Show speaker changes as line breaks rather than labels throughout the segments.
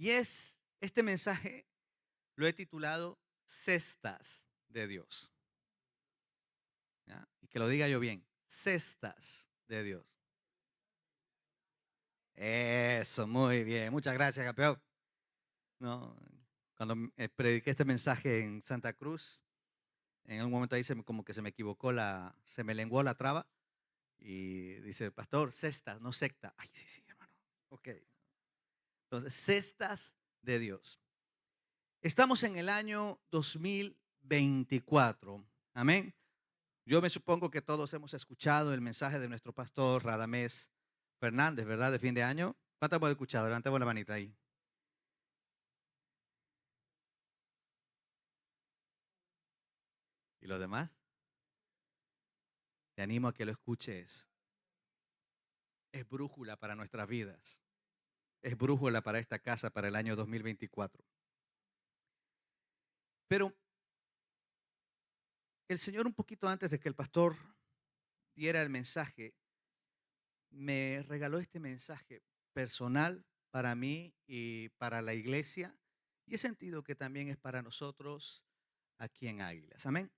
Este mensaje lo he titulado Cestas de Dios. ¿Ya? Y que lo diga yo bien, cestas de Dios. Eso, muy bien. Muchas gracias, campeón. No, cuando prediqué este mensaje en Santa Cruz, en un momento ahí como que se me equivocó, se me lenguó la traba y dice, pastor, cestas, no secta. Ay, sí, sí, hermano. Ok. Entonces, cestas de Dios. Estamos en el año 2024. Amén. Yo me supongo que todos hemos escuchado el mensaje de nuestro pastor Radamés Fernández, ¿verdad? De fin de año. ¿Cuántos hemos escuchado? Levantemos la manita ahí. ¿Y los demás? Te animo a que lo escuches. Es brújula para nuestras vidas. Es brújula para esta casa para el año 2024. Pero el Señor, un poquito antes de que el pastor diera el mensaje, me regaló este mensaje personal para mí y para la iglesia. Y he sentido que también es para nosotros aquí en Águilas. Amén.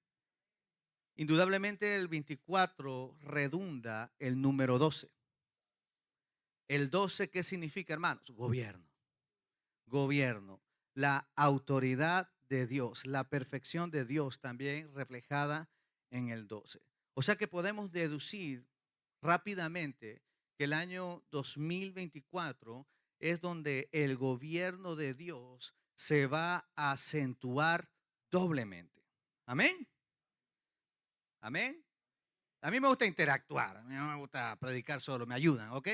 Indudablemente el 24 redunda el número 12. El 12, ¿qué significa, hermanos? Gobierno. Gobierno. La autoridad de Dios, la perfección de Dios también reflejada en el 12. O sea que podemos deducir rápidamente que el año 2024 es donde el gobierno de Dios se va a acentuar doblemente. Amén. Amén. A mí me gusta interactuar, a mí no me gusta predicar solo, me ayudan, ¿ok?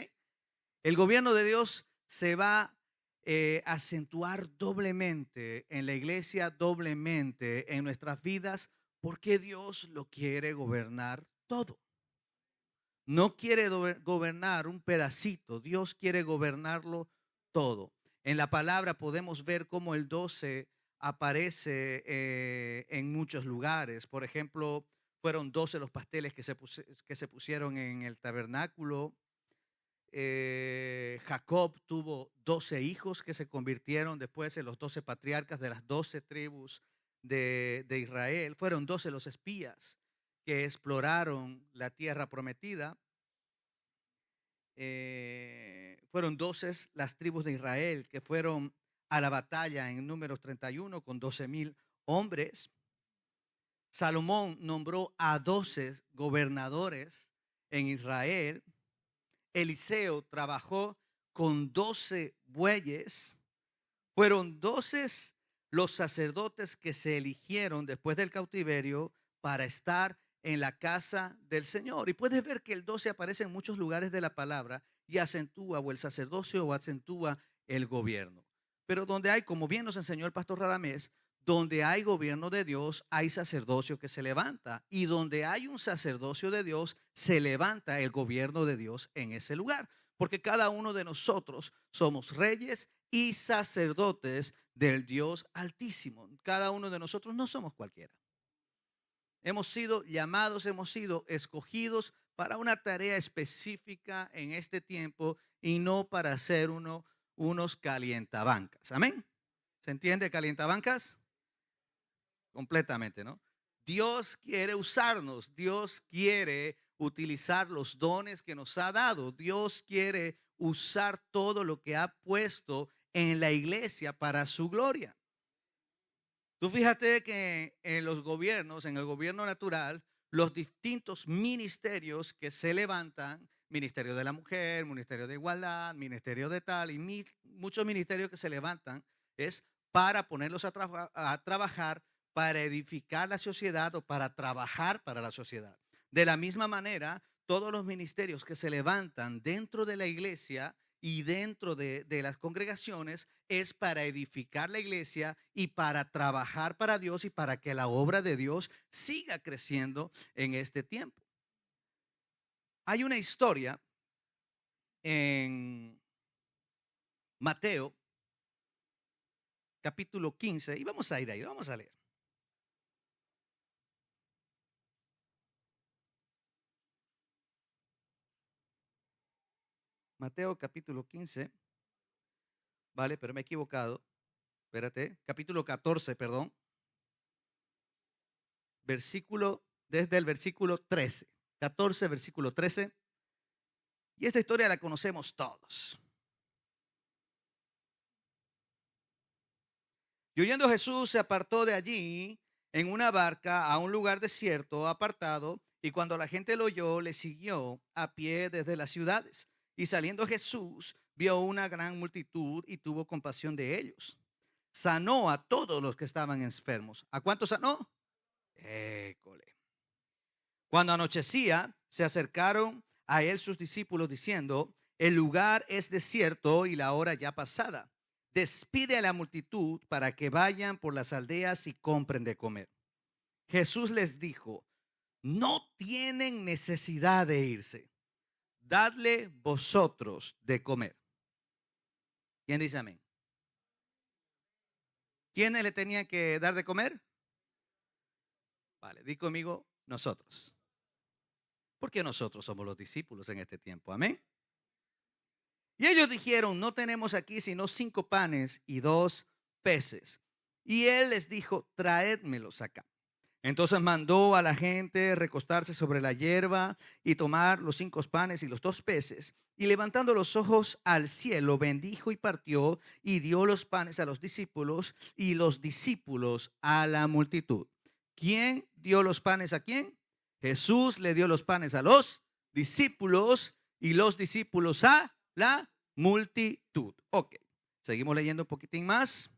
El gobierno de Dios se va a acentuar doblemente en la iglesia, doblemente en nuestras vidas, porque Dios lo quiere gobernar todo. No quiere gobernar un pedacito, Dios quiere gobernarlo todo. En la palabra podemos ver cómo el 12 aparece en muchos lugares. Por ejemplo, fueron 12 los pasteles que se pusieron en el tabernáculo. Jacob tuvo 12 hijos que se convirtieron después en los 12 patriarcas de las 12 tribus de Israel. Fueron 12 los espías que exploraron la tierra prometida. Fueron 12 las tribus de Israel que fueron a la batalla en Números 31 con 12,000 hombres. Salomón nombró a 12 gobernadores en Israel. Eliseo trabajó con 12 bueyes. Fueron 12 los sacerdotes que se eligieron después del cautiverio para estar en la casa del Señor. Y puedes ver que el 12 aparece en muchos lugares de la palabra y acentúa o el sacerdocio o acentúa el gobierno. Pero donde hay, como bien nos enseñó el pastor Radamés, donde hay gobierno de Dios, hay sacerdocio que se levanta. Y donde hay un sacerdocio de Dios, se levanta el gobierno de Dios en ese lugar. Porque cada uno de nosotros somos reyes y sacerdotes del Dios Altísimo. Cada uno de nosotros no somos cualquiera. Hemos sido llamados, hemos sido escogidos para una tarea específica en este tiempo y no para ser unos calientabancas. Amén. ¿Se entiende calientabancas? Completamente, ¿no? Dios quiere usarnos, Dios quiere utilizar los dones que nos ha dado, Dios quiere usar todo lo que ha puesto en la iglesia para su gloria. Tú fíjate que en los gobiernos, en el gobierno natural, los distintos ministerios que se levantan, ministerio de la mujer, ministerio de igualdad, ministerio de tal, y muchos ministerios que se levantan, es para ponerlos a trabajar, para edificar la sociedad o para trabajar para la sociedad. De la misma manera, todos los ministerios que se levantan dentro de la iglesia y dentro de las congregaciones es para edificar la iglesia y para trabajar para Dios y para que la obra de Dios siga creciendo en este tiempo. Hay una historia en Mateo capítulo 15 y vamos a ir ahí, vamos a leer. Mateo capítulo 15, ¿vale? Pero me he equivocado. Espérate, capítulo 14, perdón. Desde el versículo 13. 14, versículo 13. Y esta historia la conocemos todos. Y oyendo Jesús se apartó de allí en una barca a un lugar desierto, apartado, y cuando la gente lo oyó, le siguió a pie desde las ciudades. Y saliendo Jesús, vio una gran multitud y tuvo compasión de ellos. Sanó a todos los que estaban enfermos. ¿A cuántos sanó? École. Cuando anochecía, se acercaron a él sus discípulos diciendo, el lugar es desierto y la hora ya pasada. Despide a la multitud para que vayan por las aldeas y compren de comer. Jesús les dijo, no tienen necesidad de irse. Dadle vosotros de comer. ¿Quién dice amén? ¿Quiénes le tenían que dar de comer? Vale, di conmigo, nosotros. Porque nosotros somos los discípulos en este tiempo. Amén. Y ellos dijeron, no tenemos aquí sino 5 panes y 2 peces. Y él les dijo, traédmelos acá. Entonces mandó a la gente recostarse sobre la hierba y tomar los 5 panes y los 2 peces. Y levantando los ojos al cielo, bendijo y partió y dio los panes a los discípulos y los discípulos a la multitud. ¿Quién dio los panes a quién? Jesús le dio los panes a los discípulos y los discípulos a la multitud. Ok, seguimos leyendo un poquitín más.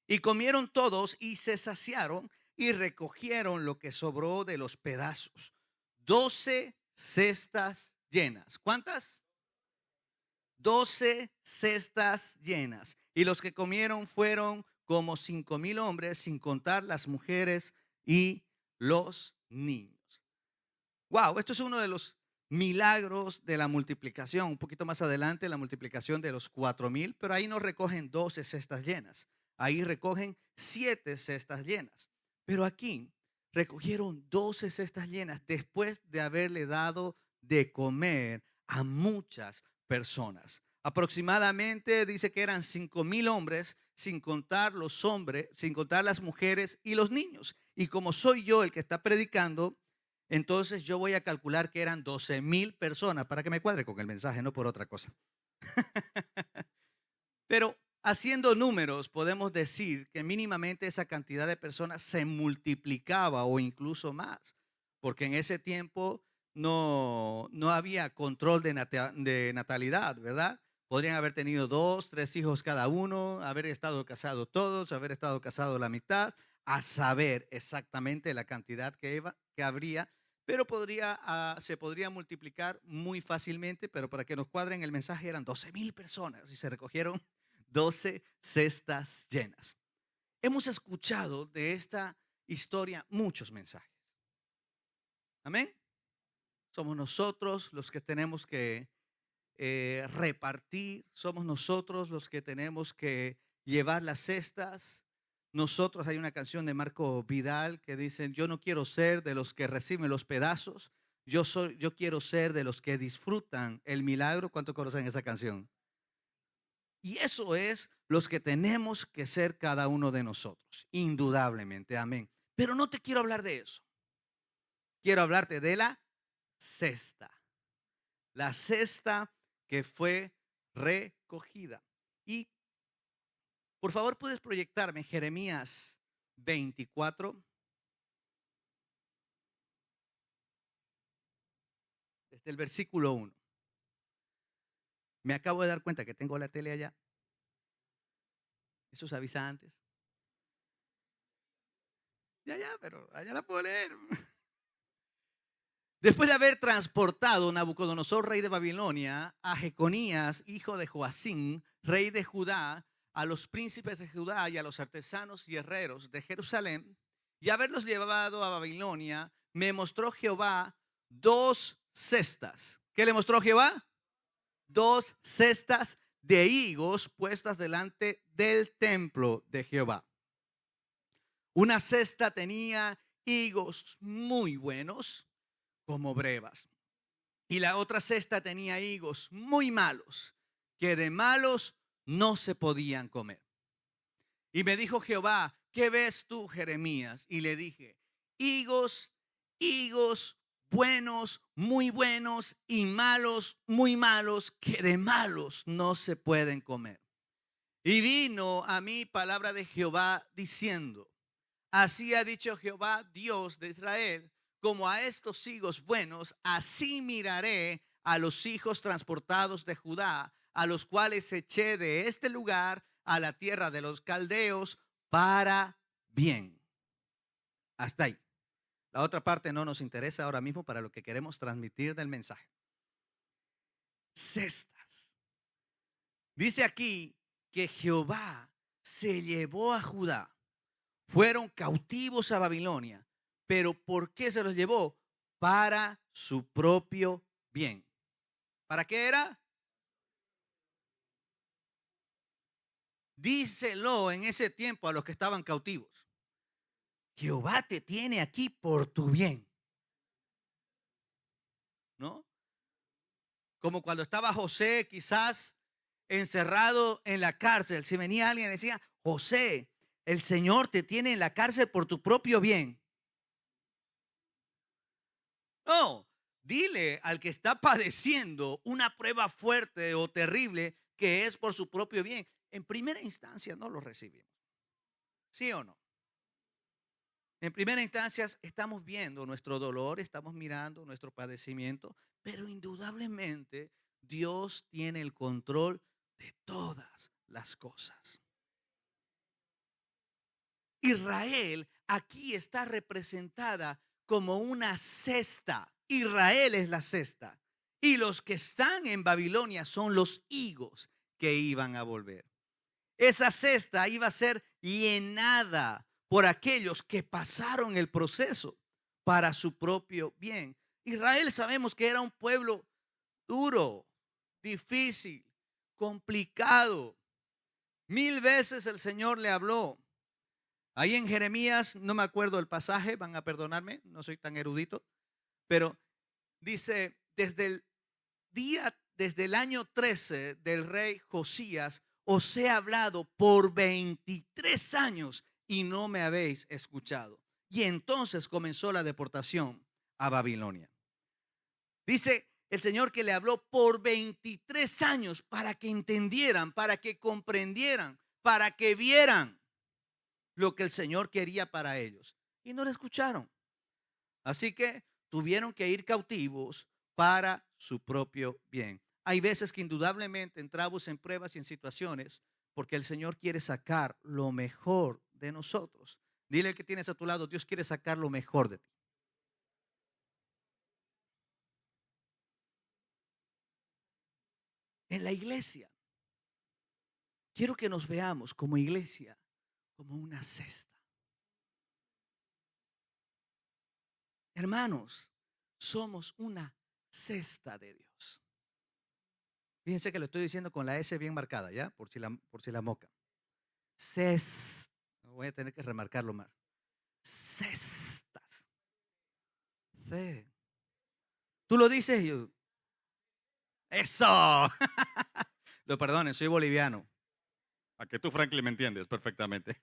Y comieron todos y se saciaron y recogieron lo que sobró de los pedazos. 12 cestas llenas. ¿Cuántas? 12 cestas llenas. Y los que comieron fueron como 5,000 hombres, sin contar las mujeres y los niños. Wow, esto es uno de los milagros de la multiplicación. Un poquito más adelante, la multiplicación de los 4,000, pero ahí no recogen 12 cestas llenas. Ahí recogen 7 cestas llenas. Pero aquí recogieron 12 cestas llenas después de haberle dado de comer a muchas personas. Aproximadamente dice que eran 5,000 hombres, sin contar los hombres, sin contar las mujeres y los niños. Y como soy yo el que está predicando, entonces yo voy a calcular que eran 12,000 personas para que me cuadre con el mensaje, no por otra cosa. Pero haciendo números, podemos decir que mínimamente esa cantidad de personas se multiplicaba o incluso más, porque en ese tiempo no había control de natalidad, ¿verdad? Podrían haber tenido 2, 3 hijos cada uno, haber estado casados todos, haber estado casados la mitad, a saber exactamente la cantidad que habría, pero se podría multiplicar muy fácilmente, pero para que nos cuadren el mensaje eran 12,000 personas y se recogieron 12 cestas llenas. Hemos escuchado de esta historia muchos mensajes. Amén. Somos nosotros los que tenemos que repartir, somos nosotros los que tenemos que llevar las cestas. Nosotros, hay una canción de Marco Vidal que dice, yo no quiero ser de los que reciben los pedazos, yo quiero ser de los que disfrutan el milagro. ¿Cuánto conocen esa canción? Y eso es los que tenemos que ser cada uno de nosotros, indudablemente, amén. Pero no te quiero hablar de eso. Quiero hablarte de la cesta que fue recogida. Y por favor, puedes proyectarme Jeremías 24, desde el versículo 1. Me acabo de dar cuenta que tengo la tele allá. Eso se avisa antes. Ya, pero allá la puedo leer. Después de haber transportado Nabucodonosor, rey de Babilonia, a Jeconías, hijo de Joacim, rey de Judá, a los príncipes de Judá y a los artesanos y herreros de Jerusalén, y haberlos llevado a Babilonia, me mostró Jehová 2 cestas. ¿Qué le mostró Jehová? 2 cestas de higos puestas delante del templo de Jehová. Una cesta tenía higos muy buenos, como brevas. Y la otra cesta tenía higos muy malos, que de malos no se podían comer. Y me dijo Jehová, ¿qué ves tú, Jeremías? Y le dije, higos, higos buenos, muy buenos, y malos, muy malos, que de malos no se pueden comer. Y vino a mí palabra de Jehová diciendo, así ha dicho Jehová, Dios de Israel, como a estos higos buenos, así miraré a los hijos transportados de Judá, a los cuales eché de este lugar a la tierra de los caldeos para bien. Hasta ahí. La otra parte no nos interesa ahora mismo para lo que queremos transmitir del mensaje. Cestas. Dice aquí que Jehová se llevó a Judá. Fueron cautivos a Babilonia. Pero ¿por qué se los llevó? Para su propio bien. ¿Para qué era? Díselo en ese tiempo a los que estaban cautivos. Jehová te tiene aquí por tu bien. ¿No? Como cuando estaba José quizás encerrado en la cárcel. Si venía alguien y decía, José, el Señor te tiene en la cárcel por tu propio bien. No, dile al que está padeciendo una prueba fuerte o terrible que es por su propio bien. En primera instancia no lo recibimos. ¿Sí o no? En primera instancia estamos viendo nuestro dolor, estamos mirando nuestro padecimiento, pero indudablemente Dios tiene el control de todas las cosas. Israel aquí está representada como una cesta. Israel es la cesta. Y los que están en Babilonia son los higos que iban a volver. Esa cesta iba a ser llenada por aquellos que pasaron el proceso para su propio bien. Israel sabemos que era un pueblo duro, difícil, complicado. 1000 veces el Señor le habló. Ahí en Jeremías, no me acuerdo el pasaje, van a perdonarme, no soy tan erudito, pero dice, desde el año 13 del rey Josías, os he hablado por 23 años y no me habéis escuchado. Y entonces comenzó la deportación a Babilonia. Dice el Señor que le habló por 23 años para que entendieran, para que comprendieran, para que vieran lo que el Señor quería para ellos. Y no le escucharon. Así que tuvieron que ir cautivos para su propio bien. Hay veces que indudablemente entramos en pruebas y en situaciones porque el Señor quiere sacar lo mejor de nosotros. Dile al que tienes a tu lado, Dios quiere sacar lo mejor de ti. En la iglesia, quiero que nos veamos como iglesia, como una cesta. Hermanos, somos una cesta de Dios. Fíjense que lo estoy diciendo con la S bien marcada, ¿ya? Por si la moca. Cestas. Voy a tener que remarcarlo más. Cestas. C. Tú lo dices y yo. Eso. Lo perdonen, soy boliviano.
A que tú, Franklin, me entiendes perfectamente.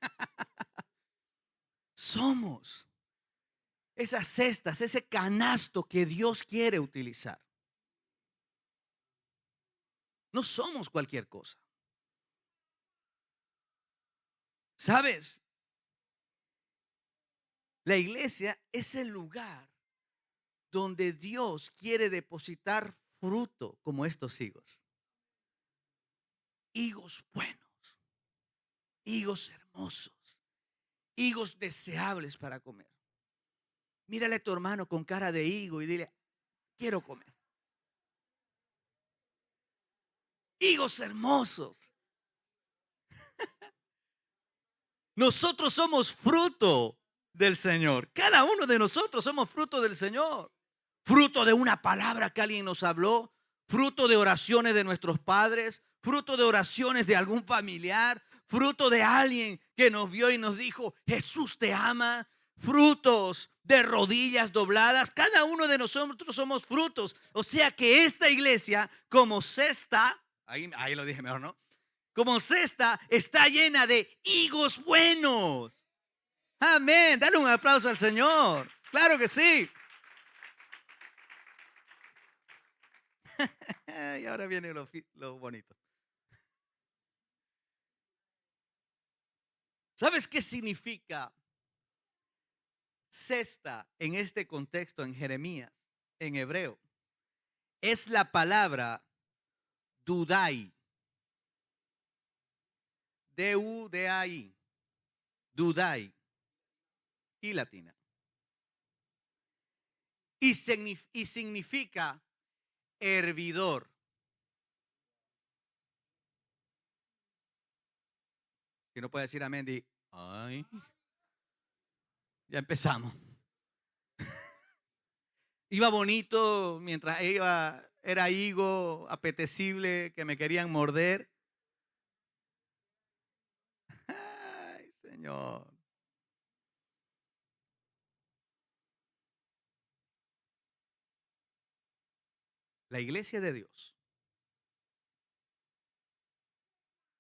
Somos esas cestas, ese canasto que Dios quiere utilizar. No somos cualquier cosa. ¿Sabes? La iglesia es el lugar donde Dios quiere depositar fruto como estos higos. Higos buenos, higos hermosos, higos deseables para comer. Mírale a tu hermano con cara de higo y dile, quiero comer. Higos hermosos. Nosotros somos fruto del Señor. Cada uno de nosotros somos fruto del Señor. Fruto de una palabra que alguien nos habló, fruto de oraciones de nuestros padres, fruto de oraciones de algún familiar, fruto de alguien que nos vio y nos dijo, Jesús te ama, frutos de rodillas dobladas. Cada uno de nosotros somos frutos. O sea que esta iglesia como cesta, ahí lo dije mejor, ¿no? como cesta está llena de higos buenos. Amén. Dale un aplauso al Señor. Claro que sí. Y ahora viene lo bonito. ¿Sabes qué significa cesta en este contexto en Jeremías, en hebreo? Es la palabra dudai. D-U-D-A-I. Dudai. Y latina. Y significa hervidor. Si no puede decir amén, di, ay, ya empezamos. Iba bonito mientras era higo apetecible que me querían morder. Ay, Señor. La iglesia de Dios.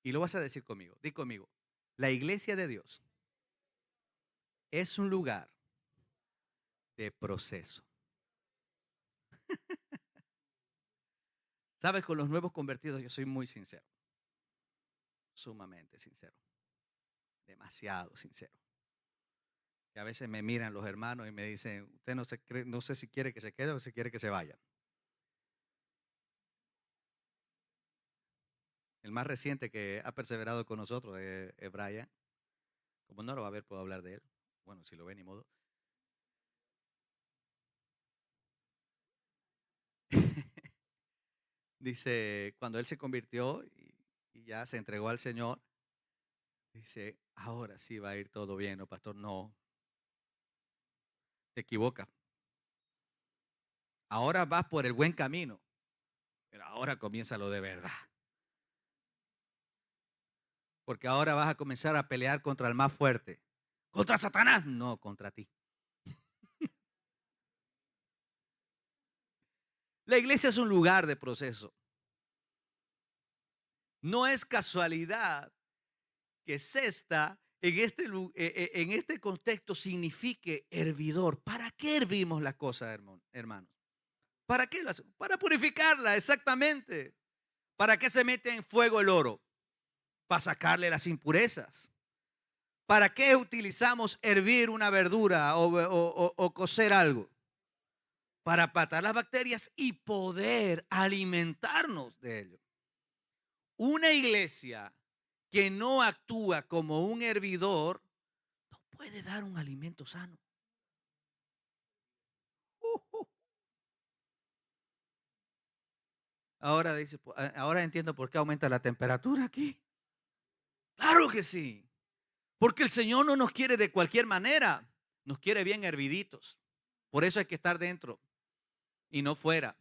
Y lo vas a decir conmigo. Di conmigo. La iglesia de Dios es un lugar de proceso. Sabes, con los nuevos convertidos yo soy muy sincero. Sumamente sincero. Demasiado sincero. Que a veces me miran los hermanos y me dicen, usted no sé si quiere que se quede o si quiere que se vaya. El más reciente que ha perseverado con nosotros es Brian. Como no lo va a ver, puedo hablar de él. Bueno, si lo ve, ni modo. Dice, cuando él se convirtió y ya se entregó al Señor, dice, ahora sí va a ir todo bien, ¿no, pastor? No, te equivoca. Ahora vas por el buen camino, pero ahora comienza lo de verdad. Porque ahora vas a comenzar a pelear contra el más fuerte. ¿Contra Satanás? No, contra ti. La iglesia es un lugar de proceso. No es casualidad que cesta en este contexto signifique hervidor. ¿Para qué hervimos la cosa, hermanos? ¿Para qué lo hacemos? Para purificarla, exactamente. ¿Para qué se mete en fuego el oro? Para sacarle las impurezas. ¿Para qué utilizamos hervir una verdura o cocer algo? Para matar las bacterias y poder alimentarnos de ello. Una iglesia que no actúa como un hervidor no puede dar un alimento sano. Ahora dice, ahora entiendo por qué aumenta la temperatura aquí. Claro que sí. Porque el Señor no nos quiere de cualquier manera. Nos quiere bien herviditos. Por eso hay que estar dentro y no fuera.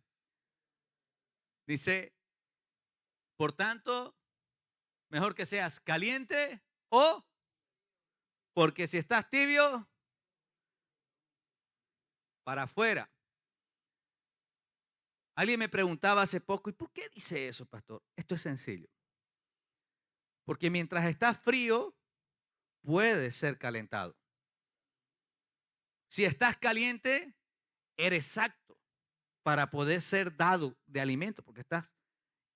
Dice, por tanto, mejor que seas caliente o, porque si estás tibio, para afuera. Alguien me preguntaba hace poco, ¿y por qué dice eso, pastor? Esto es sencillo. Porque mientras estás frío, puedes ser calentado. Si estás caliente, eres apto para poder ser dado de alimento, porque estás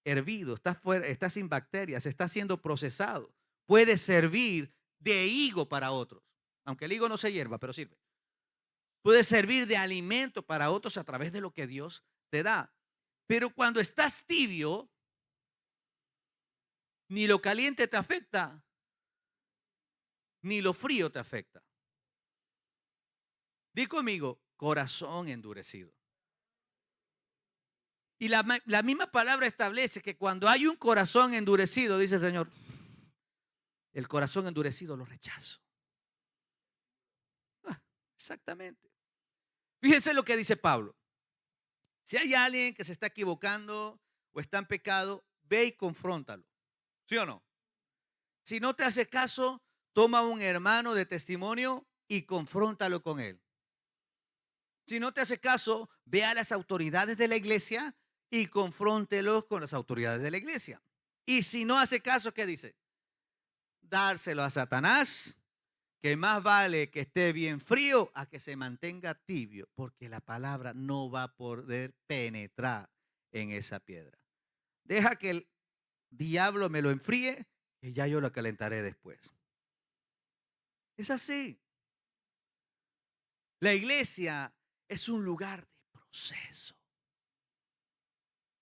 hervido, estás fuera, estás sin bacterias, está siendo procesado. Puede servir de higo para otros, aunque el higo no se hierva, pero sirve. Puede servir de alimento para otros a través de lo que Dios te da. Pero cuando estás tibio, ni lo caliente te afecta, ni lo frío te afecta. Di conmigo, corazón endurecido. Y la misma palabra establece que cuando hay un corazón endurecido, dice el Señor, el corazón endurecido lo rechazo. Exactamente. Fíjense lo que dice Pablo. Si hay alguien que se está equivocando o está en pecado, ve y confróntalo. ¿Sí o no? Si no te hace caso, toma un hermano de testimonio y confróntalo con él. Si no te hace caso, ve a las autoridades de la iglesia y confróntelos con las autoridades de la iglesia. Y si no hace caso, ¿qué dice? Dárselo a Satanás, que más vale que esté bien frío a que se mantenga tibio, porque la palabra no va a poder penetrar en esa piedra. Deja que el diablo me lo enfríe, que ya yo lo calentaré después. Es así. La iglesia es un lugar de proceso.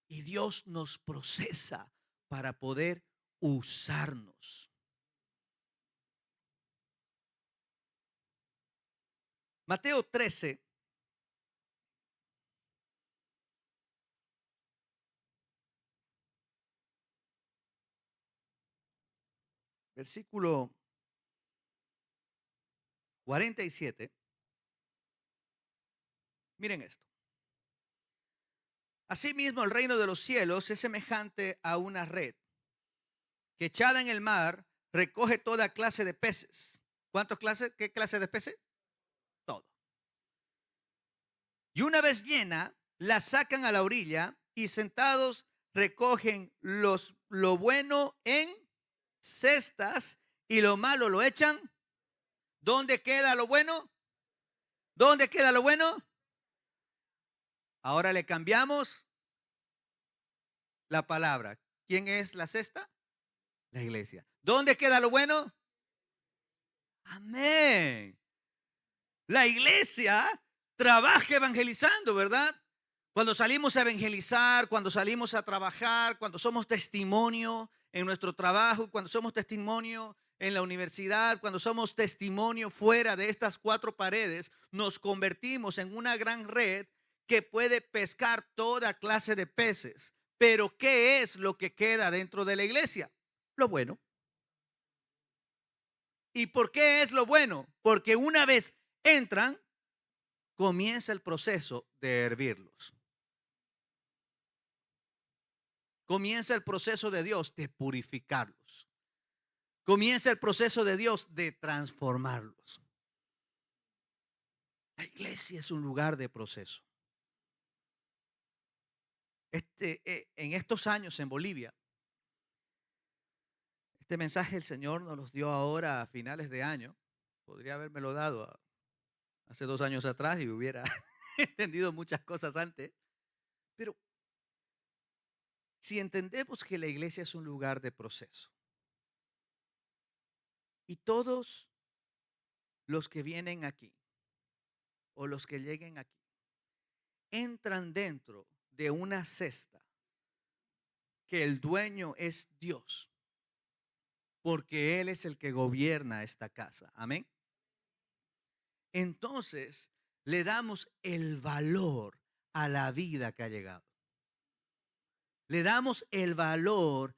Y Dios nos procesa para poder usarnos. Mateo 13. Versículo 47. Miren esto. Asimismo, el reino de los cielos es semejante a una red que echada en el mar recoge toda clase de peces. ¿Cuántas clases? ¿Qué clase de peces? Todo. Y una vez llena, la sacan a la orilla y sentados recogen lo bueno en cestas y lo malo lo echan. ¿Dónde queda lo bueno? ¿Dónde queda lo bueno? Ahora le cambiamos la palabra. ¿Quién es la cesta? La iglesia. ¿Dónde queda lo bueno? Amén. La iglesia trabaja evangelizando, ¿verdad? Cuando salimos a evangelizar, cuando salimos a trabajar, cuando somos testimonio en nuestro trabajo, cuando somos testimonio en la universidad, cuando somos testimonio fuera de estas cuatro paredes, nos convertimos en una gran red que puede pescar toda clase de peces. Pero ¿qué es lo que queda dentro de la iglesia? Lo bueno. ¿Y por qué es lo bueno? Porque una vez entran, comienza el proceso de hervirlos. Comienza el proceso de Dios de purificarlos. Comienza el proceso de Dios de transformarlos. La iglesia es un lugar de proceso. En estos años en Bolivia, este mensaje el Señor nos los dio ahora a finales de año. Podría habérmelo dado hace 2 años atrás y hubiera entendido muchas cosas antes. Pero si entendemos que la iglesia es un lugar de proceso y todos los que vienen aquí o los que lleguen aquí entran dentro de una cesta que el dueño es Dios, porque Él es el que gobierna esta casa. Amén. Entonces le damos el valor a la vida que ha llegado. Le damos el valor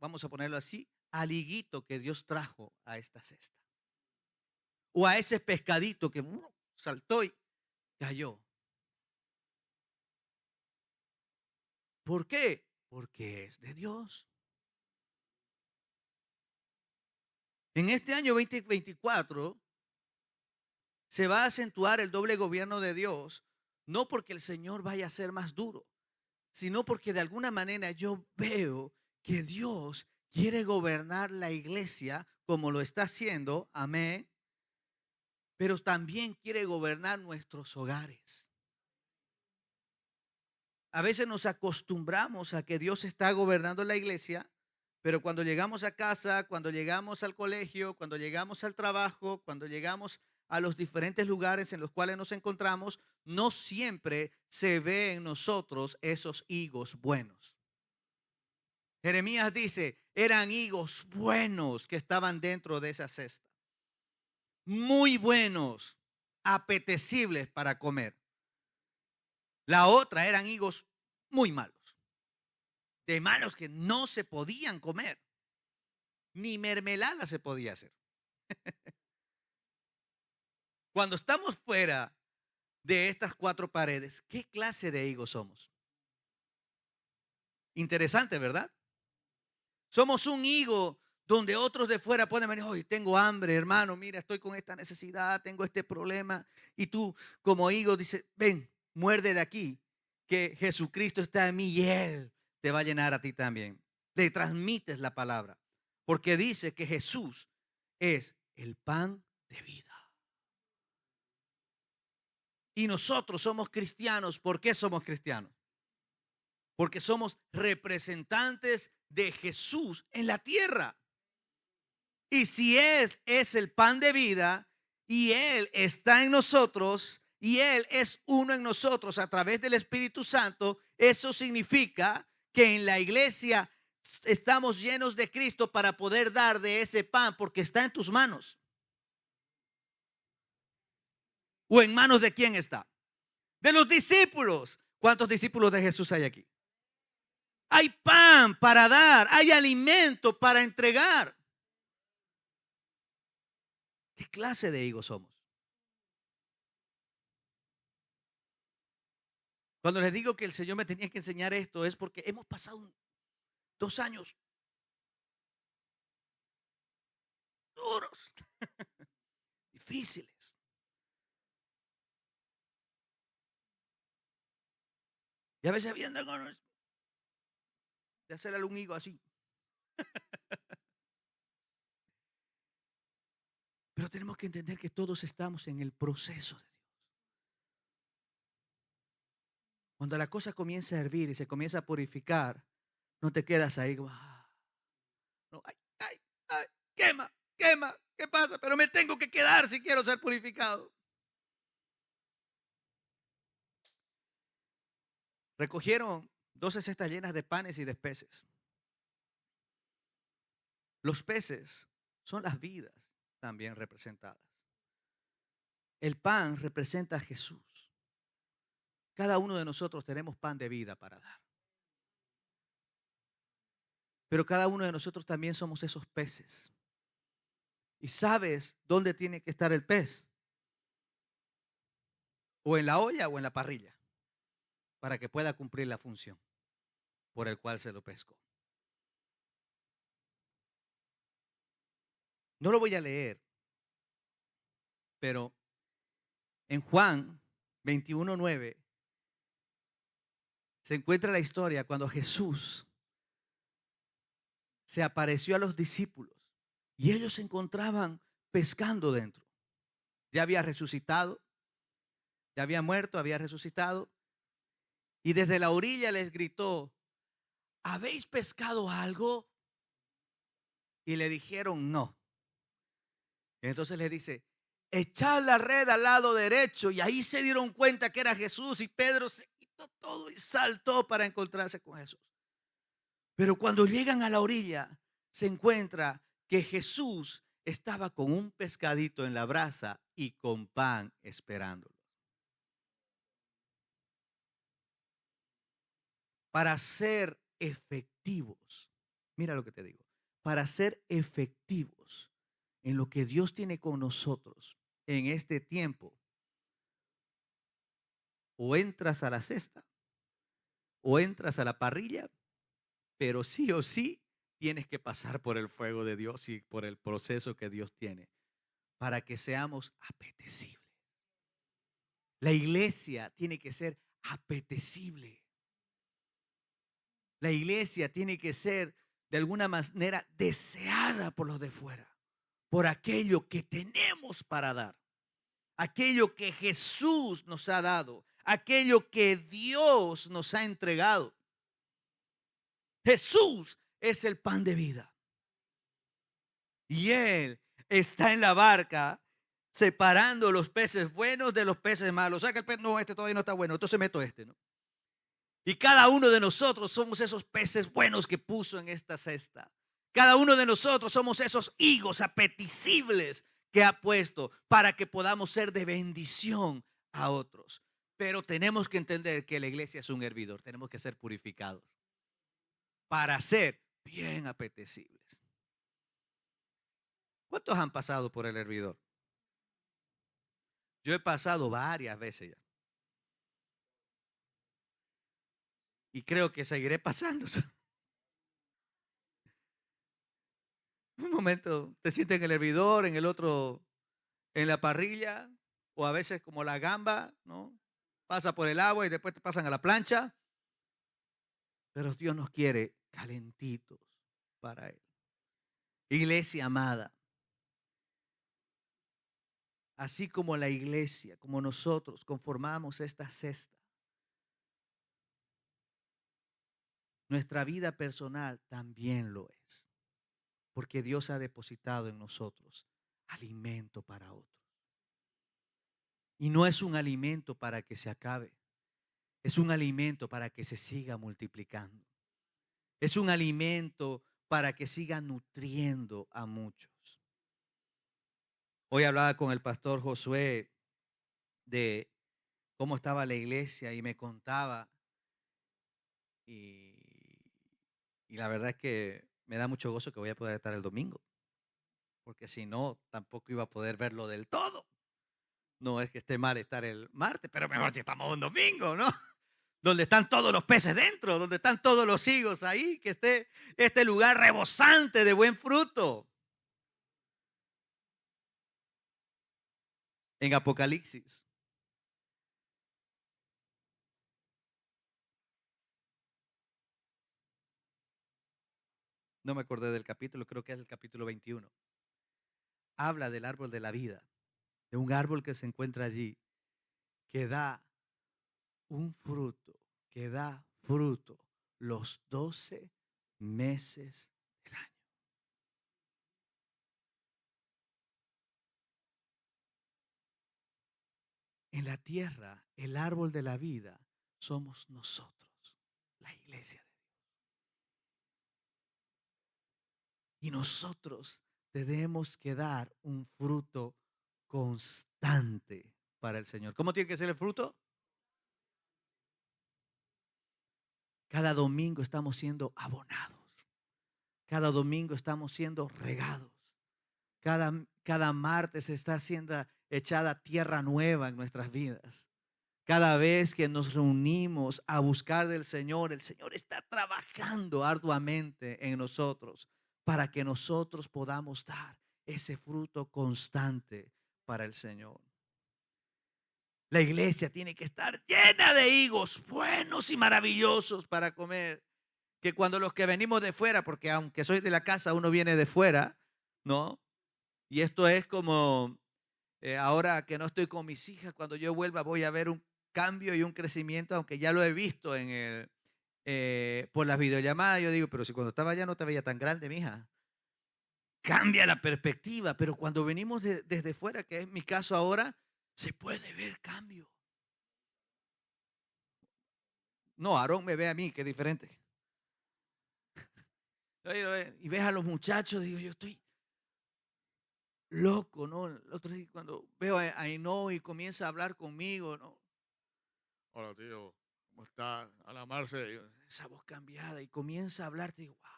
vamos a ponerlo así, al higuito que Dios trajo a esta cesta. O a ese pescadito que saltó y cayó. ¿Por qué? Porque es de Dios. En este año 2024 se va a acentuar el doble gobierno de Dios, no porque el Señor vaya a ser más duro, sino porque de alguna manera yo veo que Dios quiere gobernar la iglesia como lo está haciendo, amén, pero también quiere gobernar nuestros hogares. A veces nos acostumbramos a que Dios está gobernando la iglesia, pero cuando llegamos a casa, cuando llegamos al colegio, cuando llegamos al trabajo, cuando llegamos a los diferentes lugares en los cuales nos encontramos, no siempre se ve en nosotros esos higos buenos. Jeremías dice, eran higos buenos que estaban dentro de esa cesta. Muy buenos, apetecibles para comer. La otra eran higos muy malos. De malos que no se podían comer. Ni mermelada se podía hacer. Cuando estamos fuera de estas cuatro paredes, ¿qué clase de higos somos? Interesante, ¿verdad? Somos un higo donde otros de fuera pueden venir, hoy tengo hambre, hermano, mira, estoy con esta necesidad, tengo este problema. Y tú, como higo, dices, ven, muerde de aquí, que Jesucristo está en mí y Él te va a llenar a ti también. le transmites la palabra. Porque dice que Jesús es el pan de vida. Y nosotros somos cristianos. ¿Por qué somos cristianos? Porque somos representantes de Jesús en la tierra. Y si Él es el pan de vida y Él está en nosotros y Él es uno en nosotros a través del Espíritu Santo, eso significa que en la iglesia estamos llenos de Cristo para poder dar de ese pan porque está en tus manos. ¿O en manos de quién está? De los discípulos. ¿Cuántos discípulos de Jesús hay aquí? Hay pan para dar, hay alimento para entregar. ¿Qué clase de higos somos? Cuando les digo que el Señor me tenía que enseñar esto es porque hemos pasado 2 años duros, difíciles. Y a veces viendo de hacerle un higo así. Pero tenemos que entender que todos estamos en el proceso de Dios. Cuando la cosa comienza a hervir y se comienza a purificar, no te quedas ahí. No, ay, quema, ¿qué pasa? Pero me tengo que quedar si quiero ser purificado. Recogieron 12 cestas llenas de panes y de peces. Los peces son las vidas también representadas. El pan representa a Jesús. Cada uno de nosotros tenemos pan de vida para dar. Pero cada uno de nosotros también somos esos peces. ¿Y sabes dónde tiene que estar el pez? O en la olla o en la parrilla, para que pueda cumplir la función por el cual se lo pescó. No lo voy a leer, pero en Juan 21:9 se encuentra la historia cuando Jesús se apareció a los discípulos y ellos se encontraban pescando dentro. Ya había resucitado, ya había muerto, había resucitado. Y desde la orilla les gritó: ¿habéis pescado algo? Y le dijeron no. Entonces les dice: echad la red al lado derecho. Y ahí se dieron cuenta que era Jesús y Pedro se quitó todo y saltó para encontrarse con Jesús. Pero cuando llegan a la orilla se encuentra que Jesús estaba con un pescadito en la brasa y con pan esperándolo. Para ser efectivos, mira lo que te digo, para ser efectivos en lo que Dios tiene con nosotros en este tiempo, o entras a la cesta o entras a la parrilla, pero sí o sí tienes que pasar por el fuego de Dios y por el proceso que Dios tiene para que seamos apetecibles. La iglesia tiene que ser apetecible. La iglesia tiene que ser de alguna manera deseada por los de fuera, por aquello que tenemos para dar, aquello que Jesús nos ha dado, aquello que Dios nos ha entregado. Jesús es el pan de vida. Y Él está en la barca separando los peces buenos de los peces malos. O sea que el pez, no, este todavía no está bueno, entonces meto este, ¿no? Y cada uno de nosotros somos esos peces buenos que puso en esta cesta. Cada uno de nosotros somos esos higos apetecibles que ha puesto para que podamos ser de bendición a otros. Pero tenemos que entender que la iglesia es un hervidor. Tenemos que ser purificados para ser bien apetecibles. ¿Cuántos han pasado por el hervidor? Yo he pasado varias veces ya. Y creo que seguiré pasando. Un momento te sientes en el hervidor, en el otro en la parrilla, o a veces como la gamba, ¿no? Pasa por el agua y después te pasan a la plancha. Pero Dios nos quiere calentitos para Él. Iglesia amada, así como la iglesia, como nosotros conformamos esta cesta, nuestra vida personal también lo es, porque Dios ha depositado en nosotros alimento para otros. Y no es un alimento para que se acabe, es un alimento para que se siga multiplicando. Es un alimento para que siga nutriendo a muchos. Hoy hablaba con el pastor Josué de cómo estaba la iglesia y me contaba, y, y la verdad es que me da mucho gozo que voy a poder estar el domingo, porque si no, tampoco iba a poder verlo del todo. No es que esté mal estar el martes, pero mejor si estamos un domingo, ¿no? Donde están todos los peces dentro, donde están todos los higos ahí, que esté este lugar rebosante de buen fruto. En Apocalipsis. No me acordé del capítulo, creo que es el capítulo 21. Habla del árbol de la vida, de un árbol que se encuentra allí, que da un fruto, que da fruto los 12 meses del año. En la tierra, el árbol de la vida somos nosotros, la iglesia de Dios. Y nosotros tenemos que dar un fruto constante para el Señor. ¿Cómo tiene que ser el fruto? Cada domingo estamos siendo abonados. Cada domingo estamos siendo regados. Cada martes está siendo echada tierra nueva en nuestras vidas. Cada vez que nos reunimos a buscar del Señor, el Señor está trabajando arduamente en nosotros para que nosotros podamos dar ese fruto constante para el Señor. La iglesia tiene que estar llena de higos buenos y maravillosos para comer. Que cuando los que venimos de fuera, porque aunque soy de la casa, uno viene de fuera, ¿no? Y esto es como ahora que no estoy con mis hijas, cuando yo vuelva voy a ver un cambio y un crecimiento, aunque ya lo he visto por las videollamadas. Yo digo, pero si cuando estaba allá no te veía tan grande, mija. Cambia la perspectiva, pero cuando venimos desde fuera, que es mi caso ahora, se puede ver cambio. No, Aarón me ve a mí, que es diferente. Y ves a los muchachos, digo, yo estoy loco, ¿no? El otro día cuando veo a Ainhoa y comienza a hablar conmigo, ¿no? Hola, tío, ¿cómo estás? Hola, Marce. Esa voz cambiada y comienza a hablar, digo, wow,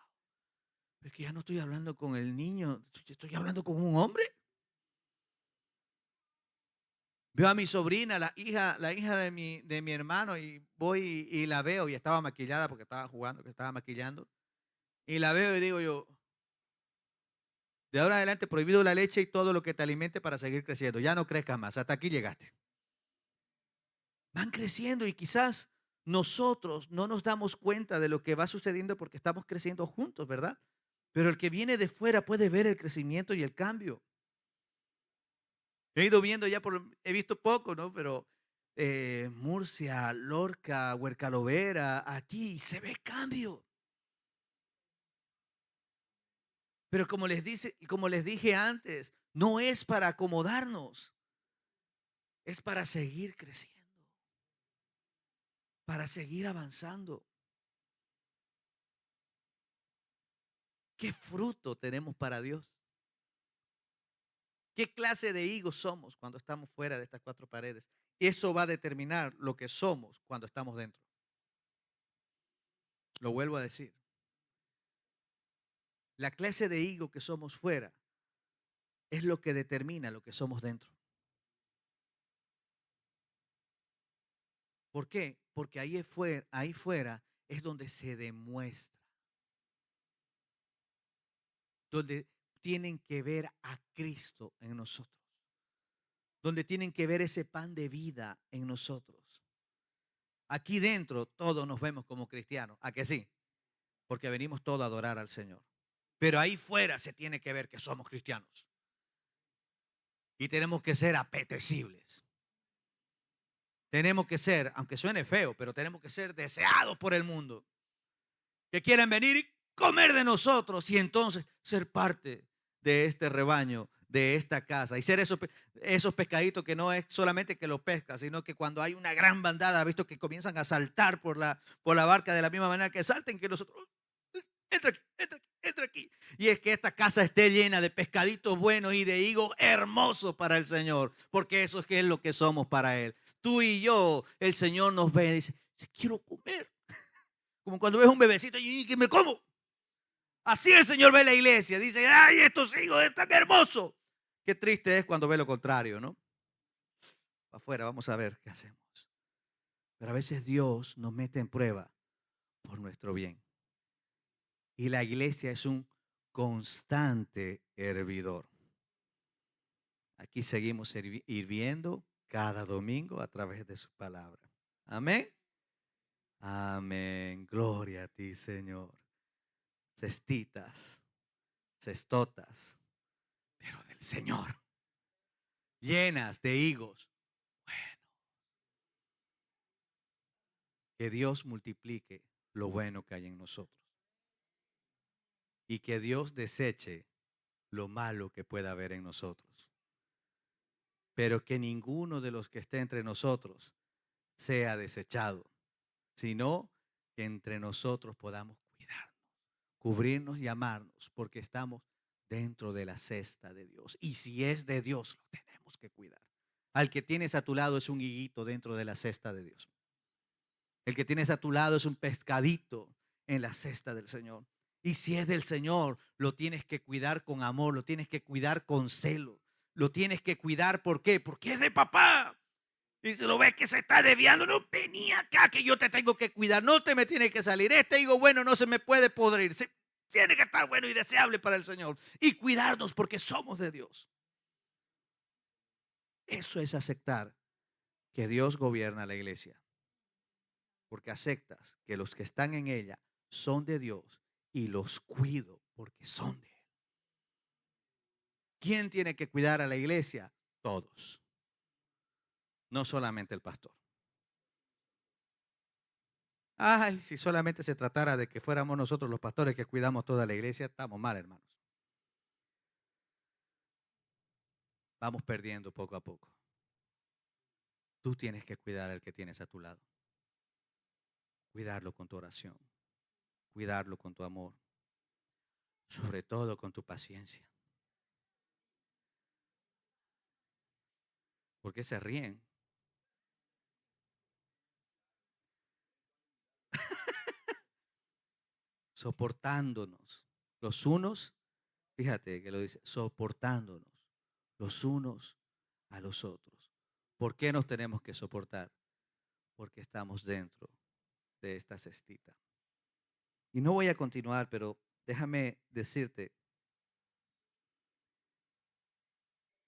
es que ya no estoy hablando con el niño, estoy hablando con un hombre. Veo a mi sobrina, la hija de mi hermano, y voy y la veo, y estaba maquillada porque estaba jugando, que estaba maquillando. Y la veo y digo yo, de ahora en adelante prohibido la leche y todo lo que te alimente para seguir creciendo. Ya no crezcas más, hasta aquí llegaste. Van creciendo y quizás nosotros no nos damos cuenta de lo que va sucediendo porque estamos creciendo juntos, ¿verdad? Pero el que viene de fuera puede ver el crecimiento y el cambio. He ido viendo ya, he visto poco, ¿no? Pero Murcia, Lorca, Huercalovera, aquí se ve cambio. Pero como les dije antes, no es para acomodarnos, es para seguir creciendo, para seguir avanzando. ¿Qué fruto tenemos para Dios? ¿Qué clase de higos somos cuando estamos fuera de estas cuatro paredes? Eso va a determinar lo que somos cuando estamos dentro. Lo vuelvo a decir. La clase de higo que somos fuera es lo que determina lo que somos dentro. ¿Por qué? Porque ahí fuera es donde se demuestra, donde tienen que ver a Cristo en nosotros, donde tienen que ver ese pan de vida en nosotros. Aquí dentro todos nos vemos como cristianos, ¿a que sí? porque venimos todos a adorar al Señor. Pero ahí fuera se tiene que ver que somos cristianos. Y tenemos que ser apetecibles. Tenemos que ser, aunque suene feo, pero tenemos que ser deseados por el mundo. Que quieren venir y comer de nosotros y entonces ser parte de este rebaño, de esta casa. Y ser esos pescaditos que no es solamente que los pescas, sino que cuando hay una gran bandada, visto que comienzan a saltar por la barca de la misma manera que salten, que nosotros, entra aquí, entra aquí, entra aquí. Y es que esta casa esté llena de pescaditos buenos y de higos hermosos para el Señor, porque eso es lo que somos para Él. Tú y yo, el Señor nos ve y dice, quiero comer. Como cuando ves un bebecito y que me como. Así el Señor ve la iglesia. Dice, ay, estos hijos están hermosos. Qué triste es cuando ve lo contrario, ¿no? Afuera, vamos a ver qué hacemos. Pero a veces Dios nos mete en prueba por nuestro bien. Y la iglesia es un constante hervidor. Aquí seguimos hirviendo cada domingo a través de su palabra. Amén. Amén. Gloria a ti, Señor. Cestitas, cestotas, pero del Señor, llenas de higos. Bueno, que Dios multiplique lo bueno que hay en nosotros y que Dios deseche lo malo que pueda haber en nosotros, pero que ninguno de los que esté entre nosotros sea desechado, sino que entre nosotros podamos cuidarnos, cubrirnos y amarnos, porque estamos dentro de la cesta de Dios. Y si es de Dios, lo tenemos que cuidar. Al que tienes a tu lado es un higuito dentro de la cesta de Dios. El que tienes a tu lado es un pescadito en la cesta del Señor. Y si es del Señor, lo tienes que cuidar con amor, lo tienes que cuidar con celo. Lo tienes que cuidar, ¿por qué? Porque es de papá. Y si lo ves que se está desviando, no, venía acá que yo te tengo que cuidar. No te me tiene que salir. Este higo bueno no se me puede podrir. Tiene que estar bueno y deseable para el Señor. Y cuidarnos porque somos de Dios. Eso es aceptar que Dios gobierna la iglesia. Porque aceptas que los que están en ella son de Dios y los cuido porque son de Él. ¿Quién tiene que cuidar a la iglesia? Todos. No solamente el pastor. Ay, si solamente se tratara de que fuéramos nosotros los pastores que cuidamos toda la iglesia, estamos mal, hermanos. Vamos perdiendo poco a poco. Tú tienes que cuidar al que tienes a tu lado. Cuidarlo con tu oración. Cuidarlo con tu amor. Sobre todo con tu paciencia. ¿Por qué se ríen? Soportándonos los unos, fíjate que lo dice, soportándonos los unos a los otros. ¿Por qué nos tenemos que soportar? Porque estamos dentro de esta cestita. Y no voy a continuar, pero déjame decirte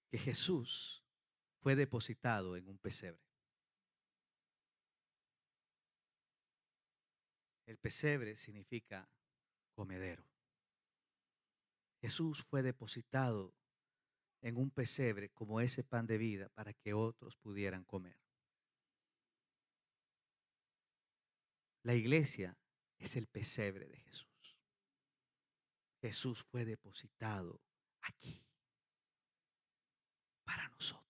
que Jesús fue depositado en un pesebre. El pesebre significa comedero. Jesús fue depositado en un pesebre como ese pan de vida para que otros pudieran comer. La iglesia es el pesebre de Jesús. Jesús fue depositado aquí para nosotros.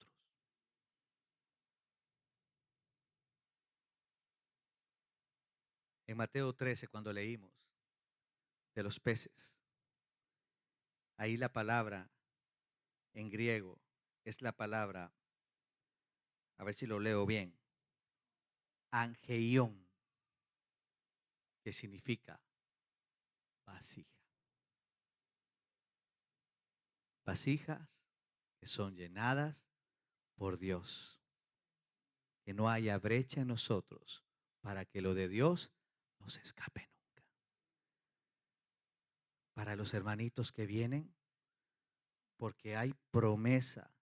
En Mateo 13, cuando leímos de los peces, ahí la palabra en griego es la palabra, a ver si lo leo bien, angeión, que significa vasija. Vasijas que son llenadas por Dios. Que no haya brecha en nosotros para que lo de Dios no se escape nunca. Para los hermanitos que vienen, porque hay promesa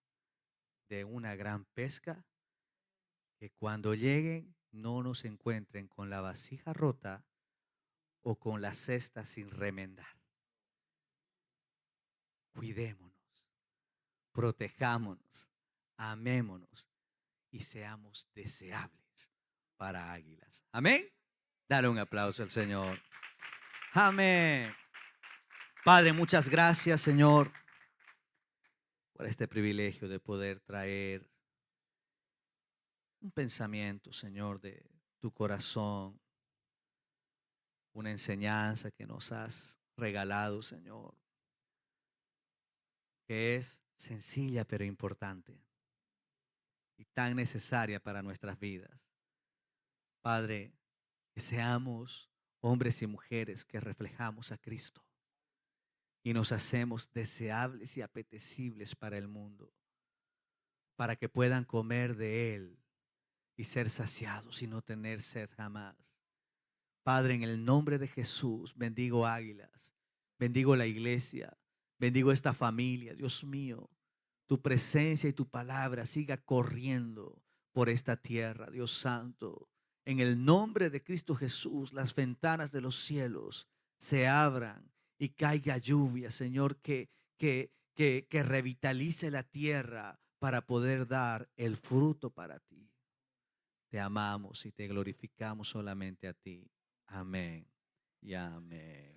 de una gran pesca, que cuando lleguen no nos encuentren con la vasija rota o con la cesta sin remendar. Cuidémonos, protejámonos, amémonos y seamos deseables para águilas. Amén. Dale un aplauso al Señor. Amén. Padre, muchas gracias, Señor, por este privilegio de poder traer un pensamiento, Señor, de tu corazón, una enseñanza que nos has regalado, Señor, que es sencilla pero importante y tan necesaria para nuestras vidas. Padre, que seamos hombres y mujeres que reflejamos a Cristo y nos hacemos deseables y apetecibles para el mundo, para que puedan comer de Él y ser saciados y no tener sed jamás. Padre, en el nombre de Jesús, bendigo Águilas, bendigo la iglesia, bendigo esta familia. Dios mío, tu presencia y tu palabra siga corriendo por esta tierra, Dios santo. En el nombre de Cristo Jesús, las ventanas de los cielos se abran y caiga lluvia, Señor, que revitalice la tierra para poder dar el fruto para ti. Te amamos y te glorificamos solamente a ti. Amén y amén.